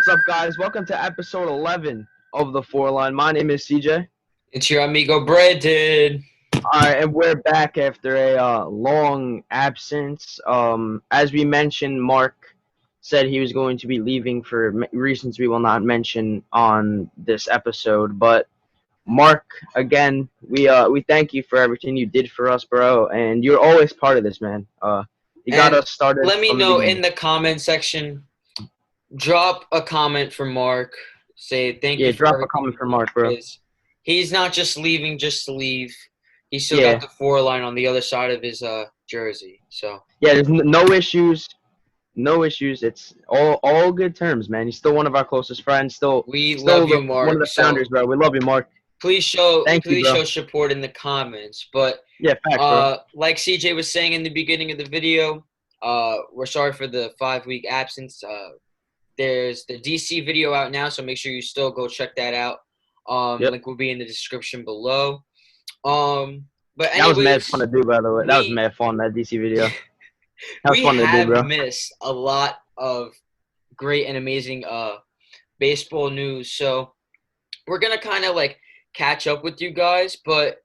what's up, guys? Welcome to episode 11 of the 4Line. My name is CJ. It's your amigo Brandon. All right, and we're back after a long absence. As we mentioned, Mark said he was going to be leaving for reasons we will not mention on this episode. But Mark, again, we thank you for everything you did for us, bro, and you're always part of this, man. You got And us started. let me from the know beginning. in the comment section. Drop a comment for Mark. Say thank you. Drop a comment for Mark, bro. He's not just leaving just to leave. He's still Yeah. got the 4 line on the other side of his jersey. So Yeah, there's no issues. No issues. It's all good terms, man. He's still one of our closest friends. we love you, Mark. One of the founders, bro. We love you, Mark. Please show Thank you, bro. show support in the comments. But Yeah, facts, bro. like CJ was saying in the beginning of the video, we're sorry for the 5-week absence. There's the DC video out now, so make sure you still go check that out. Yep. Link will be in the description below. But anyways, that was mad fun to do, by the way. That was mad fun, that DC video. That was fun to do, bro. We have missed a lot of great and amazing baseball news, so we're gonna kind of like catch up with you guys, but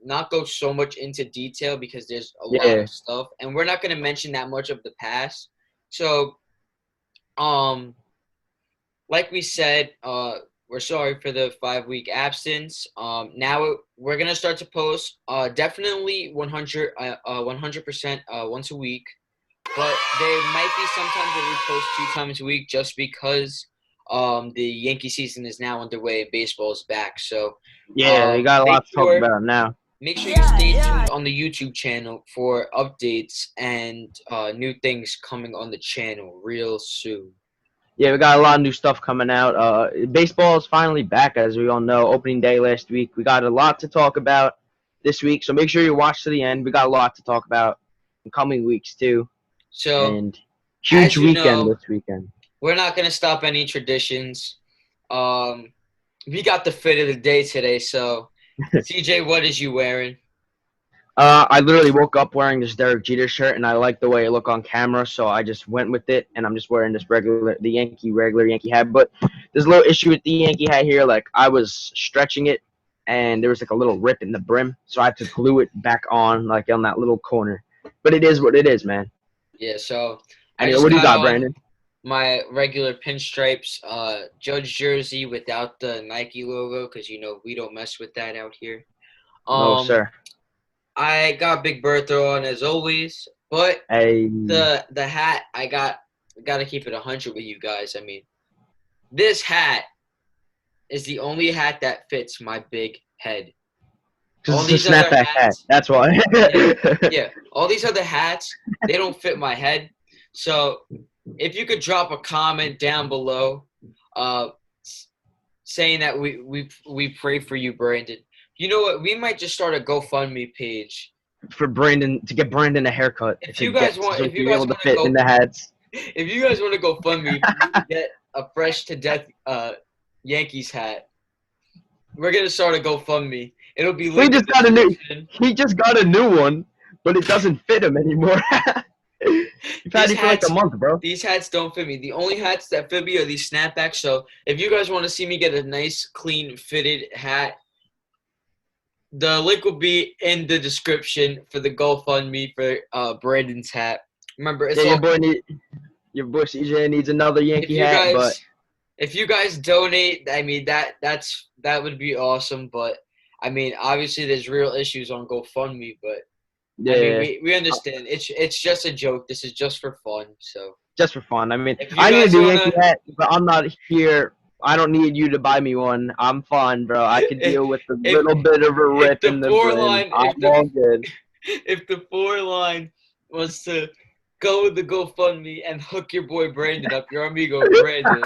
not go so much into detail because there's a lot of stuff, and we're not gonna mention that much of the past. So, like we said, we're sorry for the 5-week absence. Now we're gonna start to post definitely 100% once a week, but there might be sometimes where we post 2 times a week just because the Yankee season is now underway. Baseball is back, so we got a lot to talk about now. Make sure you stay tuned on the YouTube channel for updates and new things coming on the channel real soon. Yeah, we got a lot of new stuff coming out. Baseball is finally back, as we all know. Opening day last week. We got a lot to talk about this week, so make sure you watch to the end. We got a lot to talk about in coming weeks, too. So, and huge weekend this weekend. We're not going to stop any traditions. We got the fit of the day today, so CJ, what is you wearing? I literally woke up wearing this Derek Jeter shirt, and I like the way it looked on camera, so I just went with it, and I'm just wearing this regular Yankee hat. But there's a little issue with the Yankee hat here. Like, I was stretching it, and there was like a little rip in the brim, so I had to glue it back on, like on that little corner. But it is what it is, man. Yeah, so anyway, what do you got, Brandon? My regular pinstripes Judge jersey without the Nike logo, because we don't mess with that out here. No, sir. I got Big Bertha on as always, but the hat I got to keep it 100 with you guys. I mean, this hat is the only hat that fits my big head. All these other hats, that's why. yeah, all these other hats, they don't fit my head. So if you could drop a comment down below saying that we pray for you, Brandon. You know what? We might just start a GoFundMe page for Brandon to get Brandon a haircut. If you guys want to fit in the hats. If you guys want to GoFundMe, get a fresh to death Yankees hat. We're gonna start a GoFundMe. It'll be. He just got a new one, but it doesn't fit him anymore. You've had it for like a month, bro. These hats don't fit me. The only hats that fit me are these snapbacks. So if you guys want to see me get a nice, clean, fitted hat, the link will be in the description for the GoFundMe for Brandon's hat. Remember, it's your boy CJ needs another Yankee hat. But if you guys donate, I mean that would be awesome. But I mean, obviously, there's real issues on GoFundMe, but. Yeah, I mean, we understand. It's just a joke. This is just for fun. So just for fun. I mean, I need a new Yankee hat, but I'm not here. I don't need you to buy me one. I'm fine, bro. I can deal with a little bit of a rip in the brim. I'm all good. If the 4Line wants to go with the GoFundMe and hook your boy Brandon up, your amigo Brandon,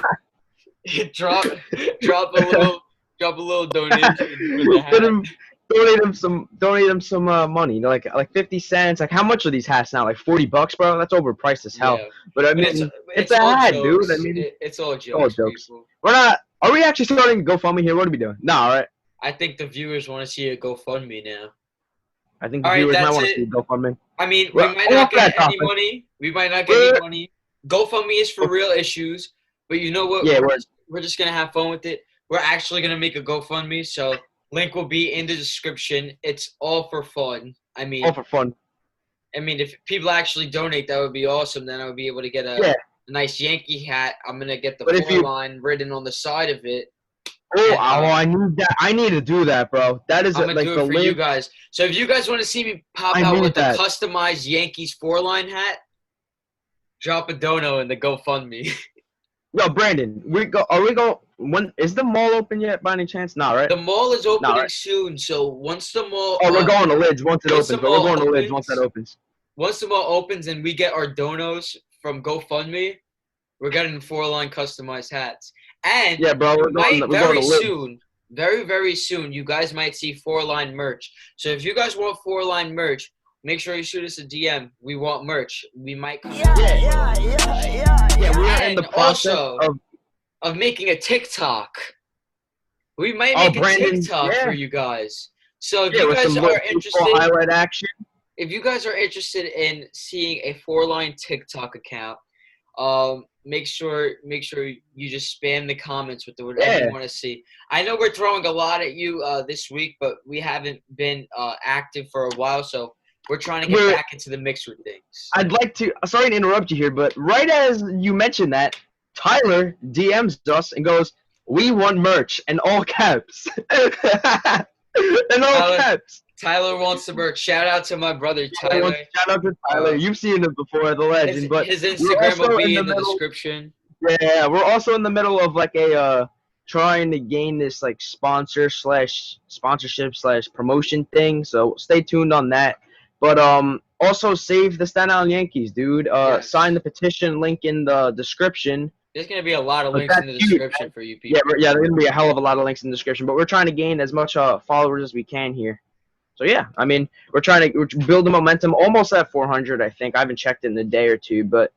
drop a little donation for the hat. Donate him some money, like 50 cents. Like, how much are these hats now? Like $40, bro. That's overpriced as hell. Yeah. But I mean, it's a hat, jokes. dude. I mean, it's all jokes. We're not. Are we actually starting GoFundMe here? What are we doing? No, right? I think the viewers want to see a GoFundMe now. I think the viewers might want to see a GoFundMe. I mean, we might not get any money. We might not get any money. GoFundMe is for real issues. But you know what? Yeah, We're just gonna have fun with it. We're actually gonna make a GoFundMe, so link will be in the description. It's all for fun. all for fun. If people actually donate, that would be awesome. Then I would be able to get Yeah, a nice Yankee hat. I'm gonna get the but if four you, line written on the side of it, oh, and I need that. I need to do that, bro. That is I'm gonna like do the it for you link. guys. So if you guys want to see me pop I out need with a that. customized Yankees four line hat, drop a dono in the GoFundMe. Yo, Brandon, we go. Are we go? When is the mall open yet? By any chance? Nah, right? The mall is Nah, opening right? soon, so Oh, we're going to Lids once it once the opens. But we're mall going to Lids once that opens, opens. and we get our donos from GoFundMe, we're getting four line customized hats. And Yeah, bro, you might we're going to Lids. very, very soon, you guys might see four line merch. So if you guys want four line merch, make sure you shoot us a DM. We want merch. We might come Yeah, we're in and the process also of making a TikTok. We might oh, make a Brandon, TikTok for yeah, you guys. So if yeah, you with guys some are football interested, highlight action. if you guys are interested in seeing a four line TikTok account, make sure you just spam the comments with whatever you Yeah, want to see. I know we're throwing a lot at you this week, but we haven't been active for a while, so we're trying to get we're. back into the mix with things. I'd like to. Sorry to interrupt you here, but right as you mentioned that, Tyler DMs us and goes, "We want merch," in all caps. In all Tyler, caps. Tyler wants to merch. Shout out to my brother Tyler. Shout out to Tyler. You've seen him before, the legend. But His we're Instagram also will in be the in the middle. description. Yeah, we're also in the middle of like a trying to gain this like sponsorship slash promotion thing. So stay tuned on that. But also save the Staten Island Yankees, dude. Sign Yes. the petition, link in the description. There's gonna be a lot of But links in that's the huge, description man. for you Yeah, people. yeah, there's gonna be a hell of a lot of links in the description. But we're trying to gain as much followers as we can here. So yeah, I mean, we're building momentum. Almost at 400, I think. I haven't checked it in a day or two, but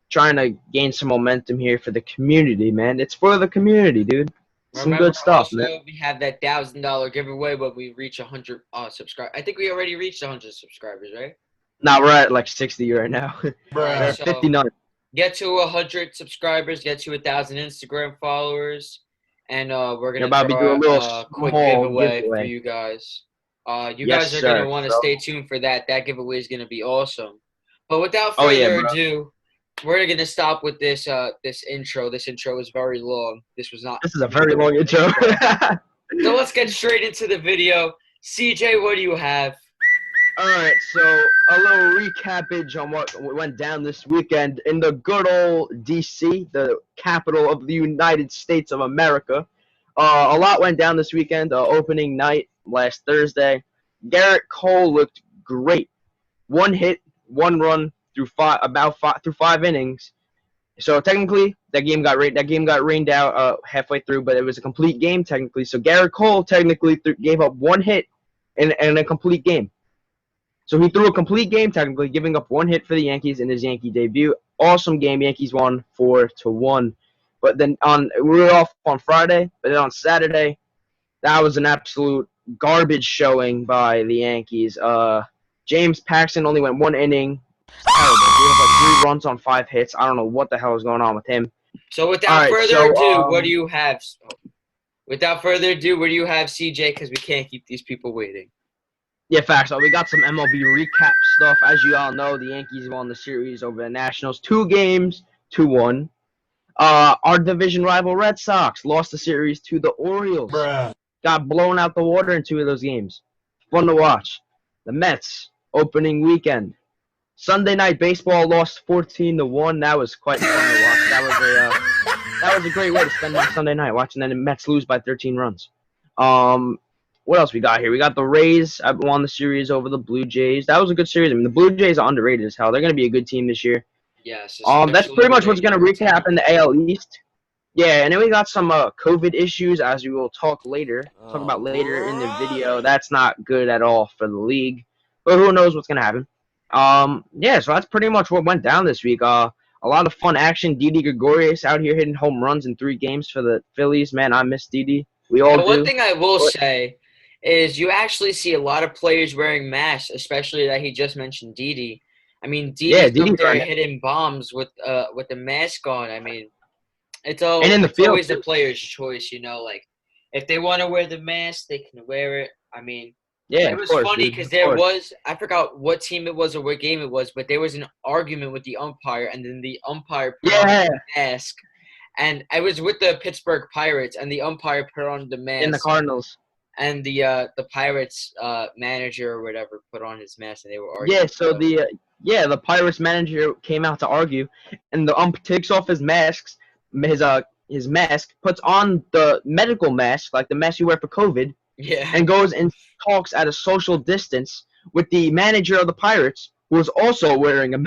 trying to gain some momentum here for the community, man. It's for the community, dude. Some Remember, good stuff, also man. we have that $1,000 giveaway when we reach 100 subscribers. I think we already reached 100 subscribers, right? Now we're at like 60 right now. All right, We're at so 59. get to 100 subscribers, get to 1,000 Instagram followers, and we're You're gonna about to do a throw little a quick small giveaway for giveaway. you guys. You Yes, guys are gonna sir. want to So, stay tuned for that. That giveaway is gonna be awesome. But without oh yeah, further bro. ado, we're gonna stop with this intro. This intro is very long. This was not This is a very long intro. So let's get straight into the video. CJ, what do you have? All right, so a little recapage on what went down this weekend in the good old D.C., the capital of the United States of America. A lot went down this weekend. Opening night last Thursday. Garrett Cole looked great. One hit, one run through five innings. So technically, that game got rained out halfway through, but it was a complete game technically. So Garrett Cole technically gave up one hit in a complete game. So he threw a complete game technically, giving up one hit for the Yankees in his Yankee debut. Awesome game. Yankees won 4-1. But then we were off on Friday, but then on Saturday, that was an absolute garbage showing by the Yankees. James Paxton only went one inning. Terrible. He had like 3 runs on 5 hits. I don't know what the hell is going on with him. So All right, so what do you have? Without further ado, what do you have, CJ? Because we can't keep these people waiting. yeah, facts. So we got some MLB recap stuff. As you all know, the Yankees won the series over the Nationals. 2 games, 2-1. Our division rival Red Sox lost the series to the Orioles. Bruh. Got blown out the water in 2 of those games. Fun to watch. The Mets opening weekend. Sunday night baseball lost 14-1. That was quite fun to watch. That was a great way to spend my Sunday night watching the Mets lose by 13 runs. What else we got here? We got the Rays won the series over the Blue Jays. That was a good series. I mean, the Blue Jays are underrated as hell. They're going to be a good team this year. Yes. That's pretty much what's going to recap in the AL East. Yeah, and then we got some COVID issues, as we will talk about later in the video. That's not good at all for the league, but who knows what's going to happen. Yeah, so that's pretty much what went down this week. A lot of fun action. Didi Gregorius out here hitting home runs in 3 games for the Phillies. Man, I miss Didi. We all do. One thing I will say is you actually see a lot of players wearing masks, especially that he just mentioned Didi. I mean, Didi's up there hitting bombs with the mask on. I mean, And in the It's field, always the player's choice, you know. Like if they want to wear the mask, they can wear it. I mean, yeah, it of was course, funny dude, because of there course. was I forgot what team it was or what game it was, but there was an argument with the umpire, and then the umpire put on Yeah, the mask, and I was with the Pittsburgh Pirates, and the umpire put on the in the mask, Cardinals. and the Pirates manager or whatever put on his mask, and they were Yeah, arguing. so So the Pirates manager came out to argue, and the ump takes off his mask, puts on the medical mask, like the mask you wear for COVID, yeah. and goes and talks at a social distance with the manager of the Pirates, who was also wearing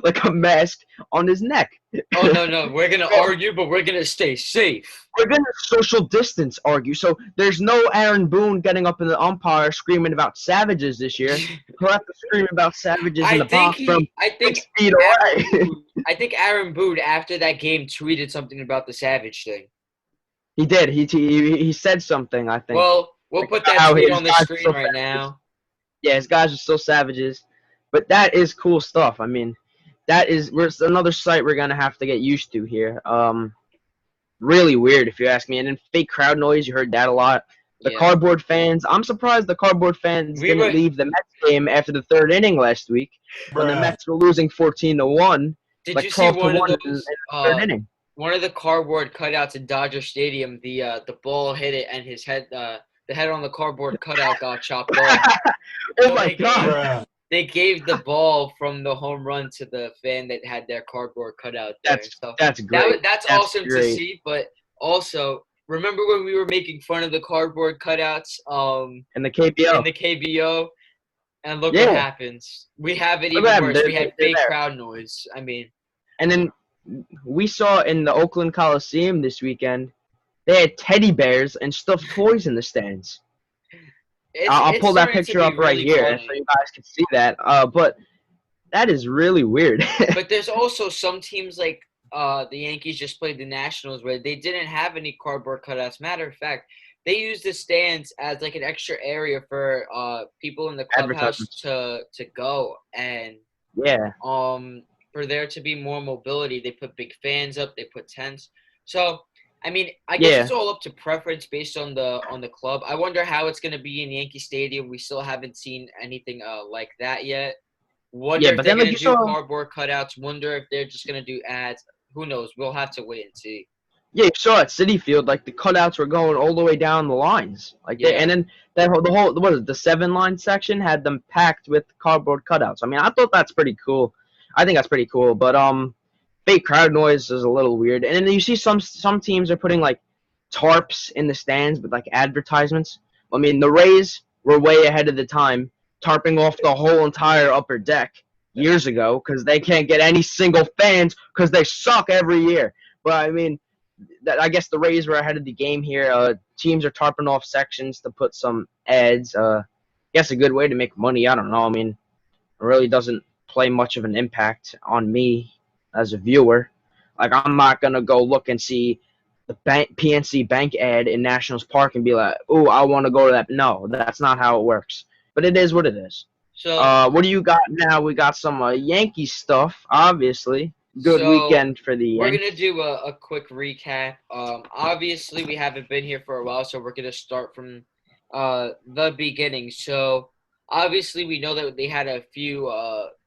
like a mask on his neck. Oh no, we're gonna argue, but we're gonna stay safe. We're gonna social distance argue. So there's no Aaron Boone getting up in the umpire screaming about savages this year. He'll have to scream about savages in the box from I think 6 feet Aaron away. Boone, I think Aaron Boone after that game tweeted something about the Savage thing. He did. He said something. I think Well, we'll like put about that how tweet his on the guys are screen so right savages. now. Yeah, his guys are still savages. But that is cool stuff. I mean, we're another sight we're gonna have to get used to here. Really weird if you ask me. And then fake crowd noise, you heard that a lot. The Yeah. cardboard fans. I'm surprised the cardboard fans We didn't were leave the Mets game after the third inning last week when the Mets were losing 14-1, Did like you see 12-1 in the third inning. one of the cardboard cutouts in Dodger Stadium? The ball hit it and the head on the cardboard cutout got chopped off. Oh So my god. they gave the ball from the home run to the fan that had their cardboard cutout there. So That's great. that's That's awesome to great. see. But also, remember when we were making fun of the cardboard cutouts And the in KBO. the KBO? And look what Yeah. happens. We have it Look what even happened. worse. We had They're fake there. crowd noise. I mean, And then we saw in the Oakland Coliseum this weekend, they had teddy bears and stuffed toys in the stands. I'll it's pull that starting to picture be up right really here so funny. you guys can see that. But that is really weird. But there's also some teams like the Yankees just played the Nationals where they didn't have any cardboard cutouts. Matter of fact, they used the stands as like an extra area for people in the clubhouse Advertisements. to go and Yeah. for there to be more mobility. They put big fans up. They put tents. So I mean, I guess Yeah. it's all up to preference based on the club. I wonder how it's going to be in Yankee Stadium. We still haven't seen anything like that yet. Wonder Yeah, if but they're then like gonna you do saw cardboard cutouts. Wonder if they're just gonna do ads. Who knows? We'll have to wait and see. yeah, you saw at City Field, like the cutouts were going all the way down the lines. Yeah. And then the whole what is it, the 7-line section had them packed with cardboard cutouts. I mean, I thought that's pretty cool. I think that's pretty cool. But fake crowd noise is a little weird. And then you see some teams are putting like tarps in the stands with like advertisements. I mean, the Rays were way ahead of the time, tarping off the whole entire upper deck years ago because they can't get any single fans because they suck every year. But I mean, I guess the Rays were ahead of the game here. Teams are tarping off sections to put some ads. I guess a good way to make money. I don't know. I mean, it really doesn't play much of an impact on me as a viewer. Like, I'm not gonna go look and see the PNC Bank ad in Nationals Park and be like, "Ooh, I want to go to that." No, that's not how it works. But it is what it is. So What do you got now? We got some Yankee stuff, obviously. Good so weekend for the we're Yankees. gonna do a quick recap. Obviously we haven't been here for a while, so we're gonna start from the beginning. So obviously we know that they had a few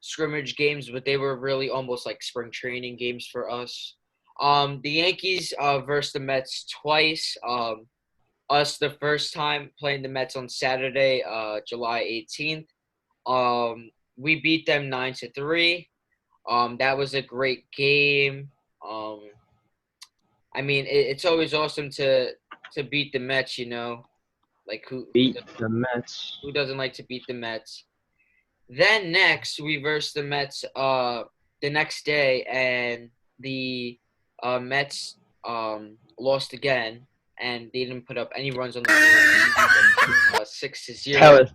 scrimmage games, but they were really almost like spring training games for us. The Yankees versus the Mets twice. Us the first time playing the Mets on Saturday, July 18th. We beat them 9-3. That was a great game. I mean, it's always awesome to beat the Mets. You know, like Beat the Mets. who doesn't like to beat the Mets? Then next we verse the Mets. The next day, and the Mets lost again, and they didn't put up any runs on the board. 6-0. Tell us.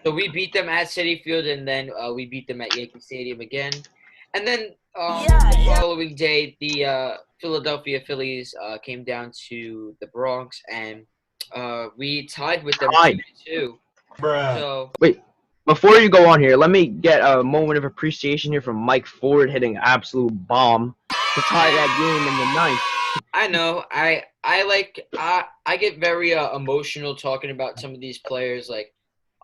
So we beat them at Citi Field, and then we beat them at Yankee Stadium again. And then the following day, the Philadelphia Phillies came down to the Bronx, and we tied with them Tied. 2-2. Bruh. So Wait, before you go on here, let me get a moment of appreciation here from Mike Ford hitting an absolute bomb to tie that game in the ninth. I know. I get very emotional talking about some of these players. Like,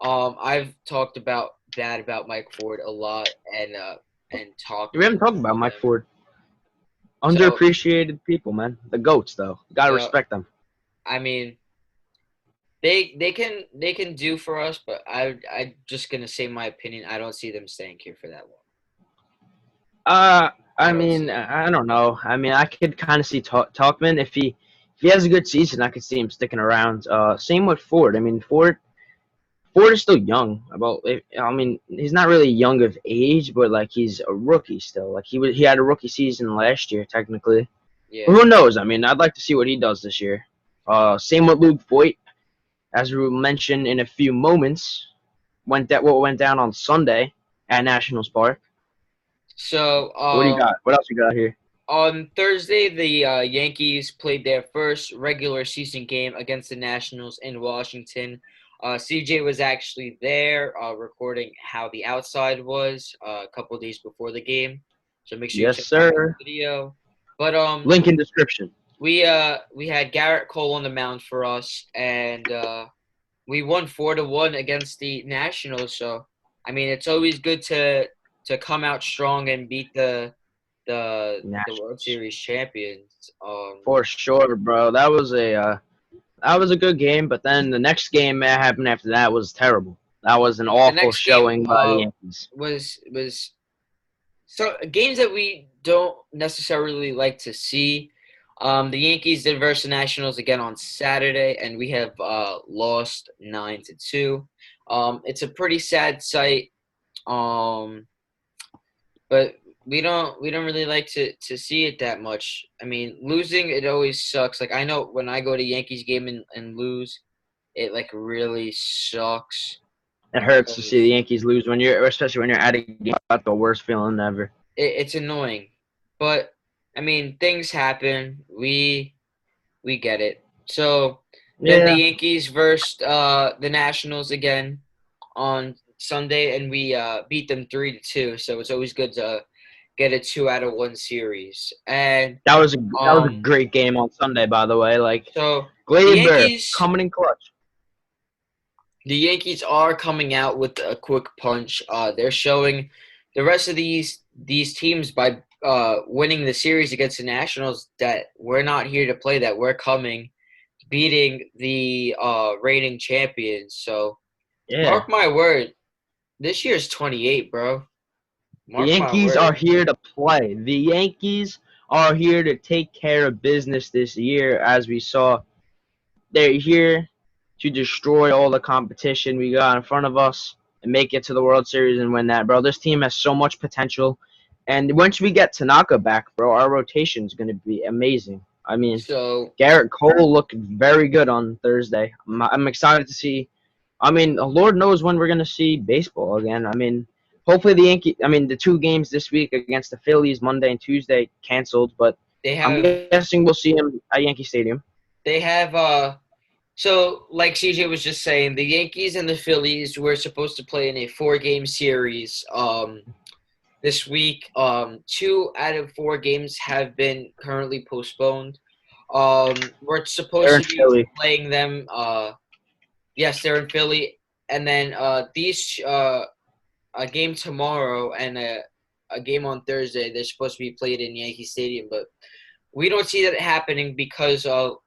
I've talked about bad about Mike Ford a lot, and talked We haven't talked about about Mike him. Ford. So Underappreciated people, man. The goats, though. Gotta so respect them. I mean, they can do for us, but I just gonna say my opinion. I don't see them staying here for that long. I I don't mean, see it. I don't know. I mean, I could kind of see Talkman if he has a good season. I could see him sticking around. Same with Ford. I mean, Ford is still young. I mean, he's not really young of age, but like he's a rookie still. Like he had a rookie season last year, technically. But Yeah. who knows? I mean, I'd like to see what he does this year. Same with Luke Voigt, as we will mention in a few moments. What went down on Sunday at Nationals Park. So What do you got? What else you got here? on Thursday, the Yankees played their first regular season game against the Nationals in Washington. CJ was actually there, recording how the outside was a couple of days before the game. So make sure you Yes, check out that sir. video. But Link in description. we had Garrett Cole on the mound for us, and we won 4-1 against the Nationals. So I mean, it's always good to come out strong and beat the World Nationals. Series champions. For sure, bro. That was a good game, but then the next game that happened after that was terrible. That was an The awful next game showing by the Yankees. was so games that we don't necessarily like to see. The Yankees did versus the Nationals again on Saturday, and we have lost 9-2. It's a pretty sad sight. Um, but we don't really like to see it that much. I mean, losing it always sucks. Like I know when I go to Yankees game and lose, it like really sucks It hurts to see the because Yankees lose especially when you're at a game. That's the worst feeling ever. it's annoying. But I mean, things happen. We get it. So then the Yeah, Yankees versed the Nationals again on Sunday, and we beat them 3-2. So it's always good to get a 2-out-of-1 series. And that was a um, great game on Sunday, by the way. Like so the Glaber Yankees coming in clutch. the Yankees are coming out with a quick punch. They're showing the rest of these teams by winning the series against the Nationals that we're not here to play. That we're coming, beating the reigning champions. So Yeah, mark my word, this year's 28, bro. the Mark my Yankees are word. here to play. The Yankees are here to take care of business this year, as we saw. They're here to destroy all the competition we got in front of us and make it to the World Series and win that, bro. This team has so much potential. And once we get Tanaka back, bro, our rotation is going to be amazing. I mean, So Garrett Cole looked very good on Thursday. I'm excited to see. I mean, Lord knows when we're going to see baseball again. I mean, hopefully the 2 games this week against the Phillies, Monday and Tuesday, canceled. But they I'm have guessing we'll see him at Yankee Stadium. they have so like CJ was just saying, the Yankees and the Phillies were supposed to play in a 4-game series this week. 2 out of 4 games have been currently postponed. We're They're supposed in to be Philly. playing them. Yes, they're in Philly, and then these a game tomorrow and a game on Thursday. They're supposed to be played in Yankee Stadium, but we don't see that happening because of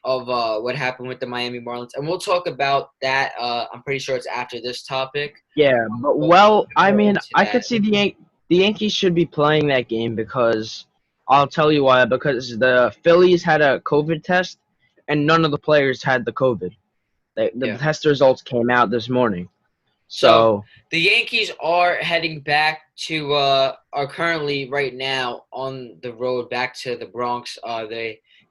what happened with the Miami Marlins, and we'll talk about that. I'm pretty sure it's after this topic. Yeah, but We'll go a little well, bit I more mean, into I that. could see the Yankees should be playing that game because I'll tell you why. Because the Phillies had a COVID test, and none of the players had the COVID. The Yeah. test results came out this morning. So So the Yankees are heading back to are currently right now on the road back to the Bronx.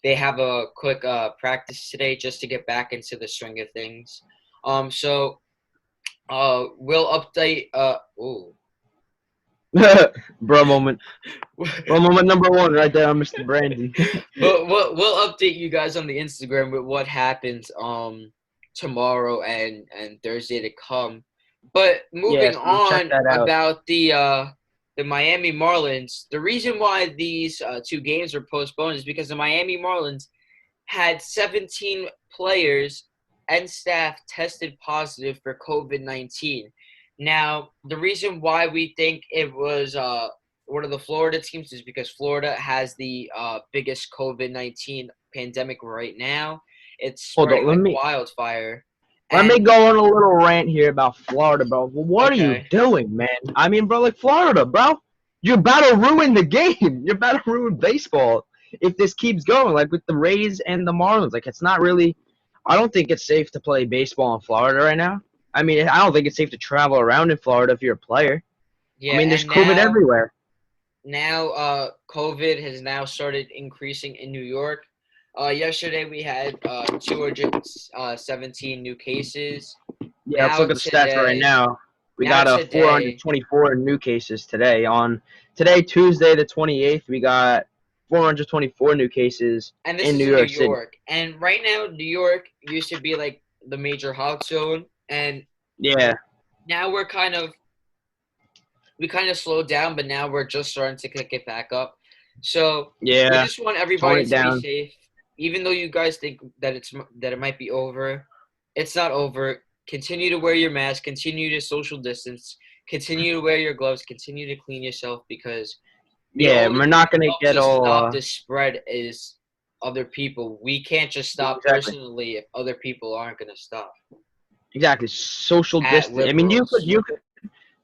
They have a quick practice today just to get back into the swing of things. So we'll update. Ooh. bro moment, bro moment number one right there on Mr. Brandon. But we'll update you guys on the Instagram with what happens tomorrow and Thursday to come. But Yeah, moving so check on that out. about the Miami Marlins. The reason why these two games were postponed is because the Miami Marlins had 17 players and staff tested positive for COVID-19. Now, the reason why we think it was one of the Florida teams is because Florida has the biggest COVID-19 pandemic right now. It's Hold on, spreading like wildfire. let me And go on a little rant here about Florida, bro. Well, what are you okay, doing, man? I mean, bro, like Florida, bro. You're about to ruin the game. You're about to ruin baseball if this keeps going, like with the Rays and the Marlins. Like, it's not really. I don't think it's safe to play baseball in Florida right now. I mean, I don't think it's safe to travel around in Florida if you're a player. I yeah, mean, there's and COVID everywhere. now COVID has now started increasing in New York. Yesterday we had 217 new cases. Yeah, let's Now look at the stats right today, now. We now got today, 424 new cases today. On today, Tuesday the 28th, we got 424 new cases and this in is New in New York City. York. And right now, New York used to be like the major hot zone, and Yeah, now we kind of slowed down, but now we're just starting to kick it back up. So we yeah, just want tone everybody it to be down. safe, even though you guys think that it might be over. It's not over. Continue to wear your mask. Continue to social distance. Continue to wear your gloves. Continue to clean yourself because the Yeah, only we're thing not that gonna helps get us all. stop this spread is other people. We can't just stop Exactly, personally if other people aren't going to stop. exactly. Social At distance. I mean, liberals.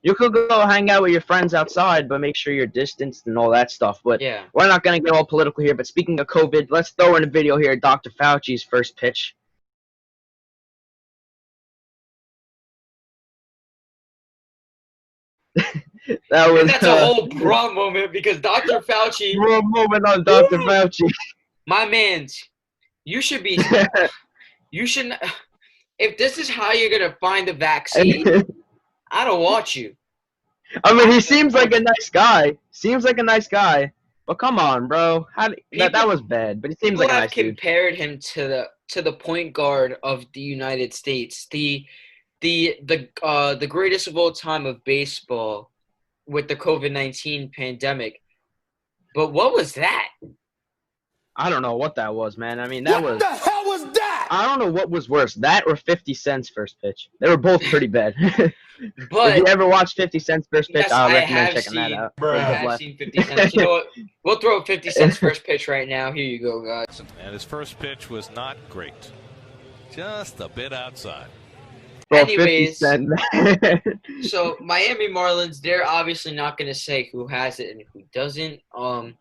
you could go hang out with your friends outside, but make sure you're distanced and all that stuff. But Yeah. we're not gonna get all political here. But speaking of COVID, let's throw in a video here. Dr. Fauci's first pitch. That And was that's a whole bra moment because Dr. Fauci, one moment on Dr. woo, Fauci. my man's, you should be, you should, if this is how you're going to find a vaccine, I don't want you. I mean, I he don't seems like want a you. nice guy. Seems like a nice guy. But come on, bro. That People was bad. But he seems people like a have nice dude. compared him to the point guard of the United States, the greatest of all time of baseball with the COVID-19 pandemic. But what was that? I don't know what that was, man. I mean, that What was. the hell was that? I don't know what was worse, that or 50 Cent's first pitch. They were both pretty bad. If you But ever watched 50 Cent's first pitch, yes, I would recommend checking that out. I Or good have luck. seen 50 Cent. You know what? We'll throw 50 Cent's first pitch right now. Here you go, guys. And his first pitch was not great. Just a bit outside. Bro, 50 Anyways, Cent. so Miami Marlins, they're obviously not going to say who has it and who doesn't.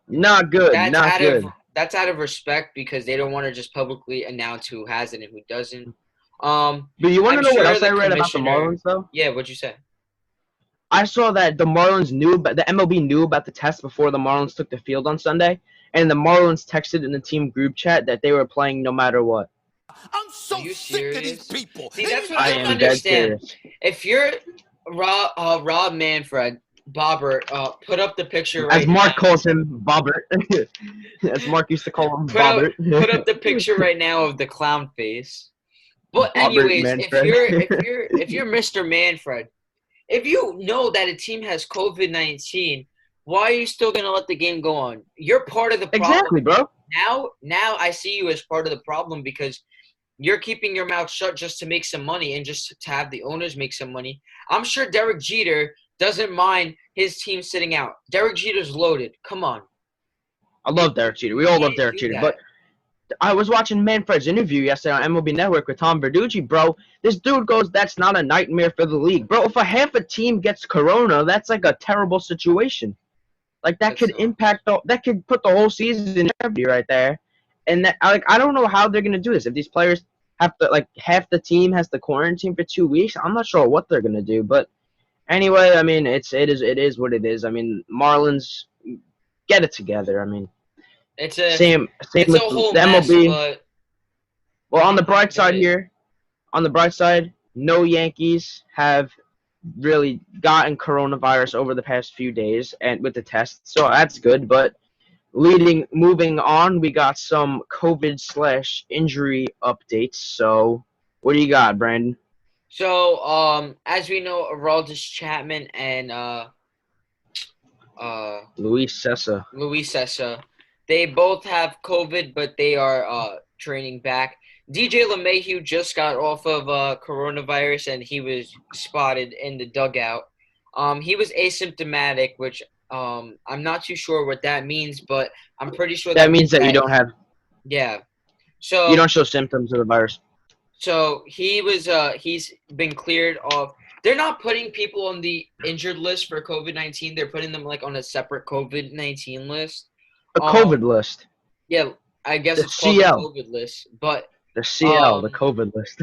Not good. That's Not good. out of respect because they don't want to just publicly announce who has it and who doesn't. But you want to I'm know what sure else I the read about the commissioner. Marlins, though? Yeah, what'd you say? I saw that the Marlins knew, but the MLB knew about the test before the Marlins took the field on Sunday, and the Marlins texted in the team group chat that they were playing no matter what. I'm so Are you sick of these serious? people. See, that's what I I don't am dead understand. serious. If you're Rob Manfred, Bobber, put up the picture As right Mark now. calls him, Bobbert. As Mark used to call him, Bobbert. Put up the picture right now of the clown face. But Bobbert anyways, Manfred. if you're Mr. Manfred, if you know that a team has COVID-19, why are you still gonna let the game go on? You're part of the problem. Exactly, bro. Now I see you as part of the problem because you're keeping your mouth shut just to make some money and just to have the owners make some money. I'm sure Derek Jeter doesn't mind his team sitting out. Derek Jeter's loaded. Come on. I love Derek Jeter. We all love Can't Derek do Jeter. that. But I was watching Manfred's interview yesterday on MLB Network with Tom Verducci, bro. This dude goes, that's not a nightmare for the league. Bro, if a half a team gets corona, that's like a terrible situation. Like that That's could not. impact that could put the whole season in jeopardy right there. And that I don't know how they're gonna do this. If these players have to like half the team has to quarantine for 2 weeks, I'm not sure what they're gonna do. But anyway, I mean it is what it is. I mean Marlins get it together. I mean It's a same it's a with whole the mess, MLB. but Well, on I'm the gonna bright get side it. here, on the bright side, no Yankees have really gotten coronavirus over the past few days and with the test, so that's good. But moving on, we got some COVID slash injury updates. So, what do you got, Brandon? So, as we know, Aroldis Chapman and Luis Sessa. Luis Sessa. They both have COVID, but they are training back. DJ LeMahieu just got off of coronavirus, and he was spotted in the dugout. He was asymptomatic, which I'm not too sure what that means, but I'm pretty sure That means that you don't have, yeah. you don't So show symptoms of the virus. he's been cleared off. They're not putting people on the injured list for COVID-19. They're putting them like on a separate COVID-19 list. A COVID list. Yeah, I guess The it's called the CL. COVID list, but The CL, the Um, COVID list.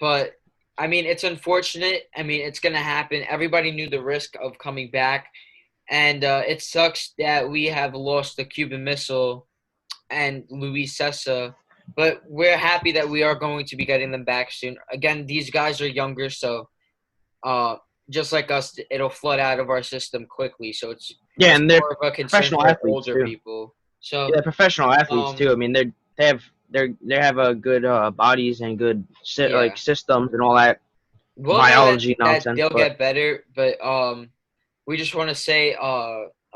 but I mean, it's unfortunate. I mean, it's gonna happen. Everybody knew the risk of coming back, and it sucks that we have lost the Cuban Missile and Luis Sessa. But we're happy that we are going to be getting them back soon. Again, these guys are younger, so just like us, it'll flood out of our system quickly. So it's Yeah, and they're more of a concern professional for athletes older too. people. So Yeah, they're professional athletes um, too. I mean, they have a good bodies and good yeah. systems and all that We'll know biology that nonsense. they'll But get better, but we just want to say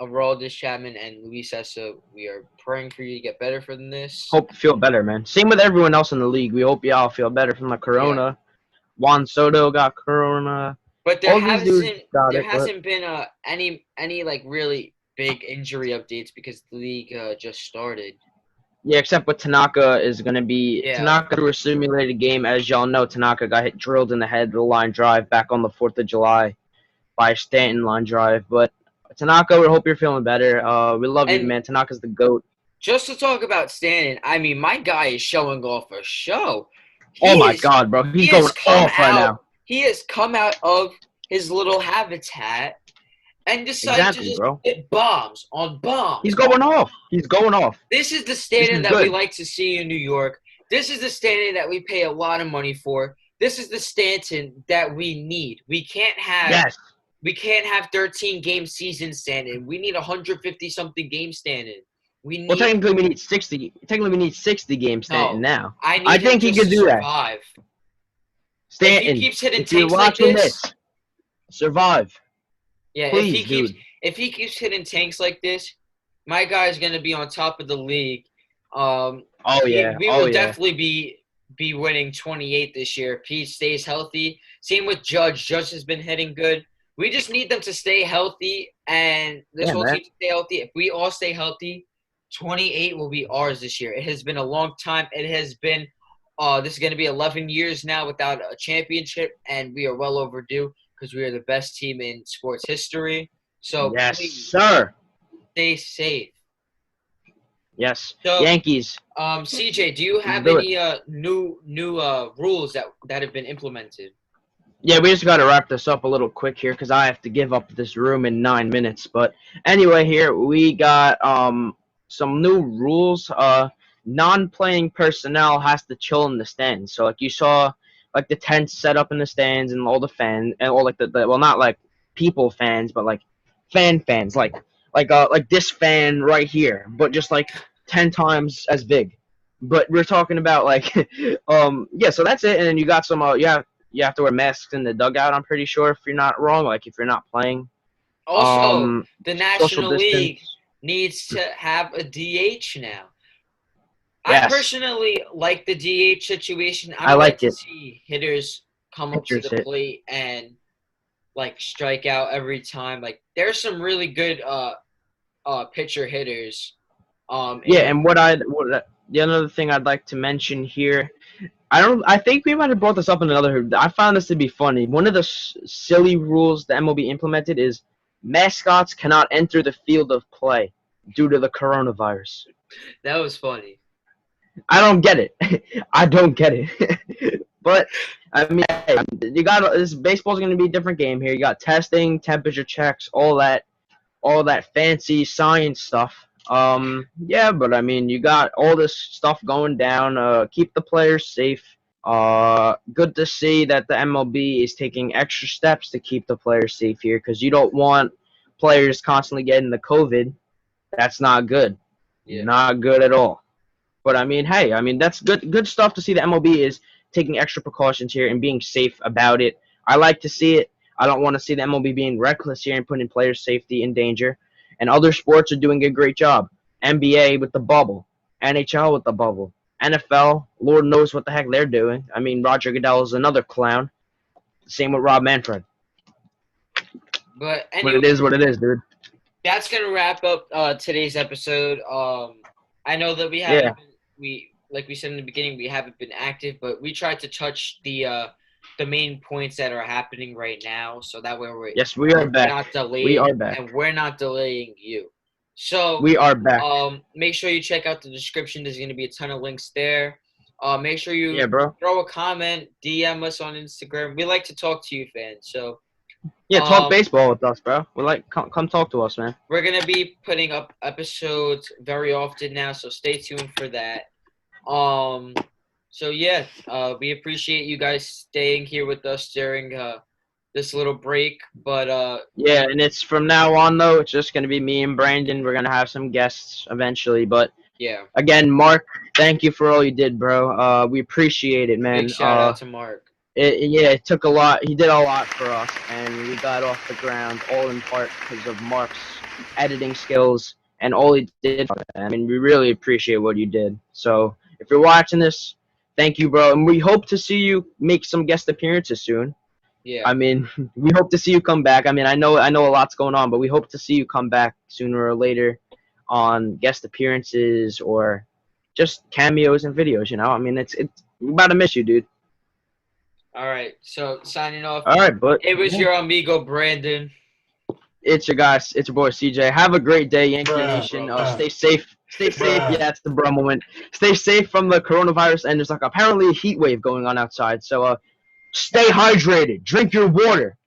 Aroldis Chapman and Luis Essa, we are praying for you to get better from this. hope you feel better, man. Same with everyone else in the league. We hope y'all feel better from the corona. Juan Soto got corona. But there All these dudes got it. But hasn't been any like really big injury updates because the league just started. yeah, except what Tanaka is going to be. Yeah. Tanaka threw a simulated game. As y'all know, Tanaka got drilled in the head of the line drive back on the 4th of July by a Stanton line drive. But Tanaka, we hope you're feeling better. We love you, And- man. Tanaka's the GOAT. Just to talk about Stanton, I mean, my guy is showing off a show. Oh, my God, bro. He's going off right now. He has come out of his little habitat and decided to just hit bombs on bombs. He's going off. He's going off. This is the Stanton that we like to see in New York. This is the Stanton that we pay a lot of money for. This is the Stanton that we need. We can't have 13-game season Stanton. We need 150-something game Stanton. Well, technically we need 60. Technically we need 60 games Stanton now. I think he could do that. Stanton, if he keeps hitting if you're tanks like watching this, survive. Yeah, please, if he keeps hitting tanks like this, my guy's gonna be on top of the league. We will definitely be winning 28 this year if he stays healthy. Same with Judge. Judge has been hitting good. We just need them to stay healthy and this whole team to stay healthy. If we all stay healthy, 28 will be ours this year. It has been a long time. It has been this is going to be 11 years now without a championship, and we are well overdue because we are the best team in sports history. So yes, please, sir. Stay safe. Yes. So, Yankees. CJ, do you have any new rules that have been implemented? Yeah, we just got to wrap this up a little quick here because I have to give up this room in 9 minutes. But anyway, here we got some new rules. Non-playing personnel has to chill in the stands. So like you saw, like the tents set up in the stands and all the fans and all like the well, not like people fans, but like fans, like this fan right here, but just like 10 times as big. But we're talking about like yeah. So that's it. And then you got some you have to wear masks in the dugout, I'm pretty sure, if you're not wrong, like if you're not playing. Also, the National League needs to have a DH now. Yes. I personally like the DH situation. I like to see hitters come up to the plate and like strike out every time. Like there's some really good pitcher hitters. And the other thing I'd like to mention here, I think we might have brought this up in another. I found this to be funny. One of the silly rules the MLB implemented is mascots cannot enter the field of play due to the coronavirus. That was funny. I don't get it. I don't get it. But I mean, you got this. Baseball's going to be a different game here. You got testing, temperature checks, all that fancy science stuff. Yeah, but I mean, you got all this stuff going down. Keep the players safe. Good to see that the MLB is taking extra steps to keep the players safe here, because you don't want players constantly getting the COVID. That's not good. Yeah. Not good at all. But I mean, hey, I mean that's good stuff to see the MLB is taking extra precautions here and being safe about it. I like to see it. I don't want to see the MLB being reckless here and putting players' safety in danger. And other sports are doing a great job. NBA with the bubble, NHL with the bubble, NFL, Lord knows what the heck they're doing. I mean, Roger Goodell is another clown. Same with Rob Manfred. But But anyway, it is what it is, dude. that's gonna wrap up today's episode. I know that we haven't Yeah. like we said in the beginning, we haven't been active, but we tried to touch the main points that are happening right now, so that way Yes, we are we're back. not delaying, We are back. and we're not delaying you. So We are back. make sure you check out the description. There's gonna be a ton of links there. Make sure you Yeah, bro. throw a comment, DM us on Instagram. We like to talk to you, fans. So Yeah, talk um, baseball with us, bro. We like come talk to us, man. we're gonna be putting up episodes very often now, so stay tuned for that. So yeah, we appreciate you guys staying here with us during this little break. But Yeah, and it's from now on though. It's just gonna be me and Brandon. We're gonna have some guests eventually, but yeah, again, Mark, thank you for all you did, bro. We appreciate it, man. big shout out to Mark. It took a lot. He did a lot for us, and we got off the ground all in part because of Mark's editing skills and all he did. I mean, we really appreciate what you did. So if you're watching this, thank you, bro, and we hope to see you make some guest appearances soon. Yeah, I mean, we hope to see you come back. I mean, I know a lot's going on, but we hope to see you come back sooner or later on guest appearances or just cameos and videos. You know, I mean, we're about to miss you, dude. all right. So signing off. All right, but It was your amigo Brandon. it's your guys. It's your boy CJ. Have a great day, Yankee Nation. Stay safe. Stay safe. Yeah, it's the bro moment. Stay safe from the coronavirus, and there's like apparently a heat wave going on outside. So stay hydrated. Drink your water.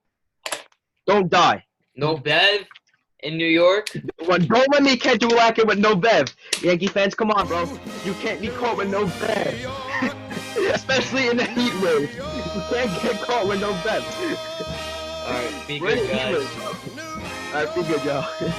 Don't die. No Bev in New York. Don't let me catch you lacking with no bev. Yankee fans, come on, bro. You can't be caught with no bev. Especially in the heat wave. You can't get caught with no bev. All right, be We're in good, the heat guys. wave, bro. All right, be good, y'all.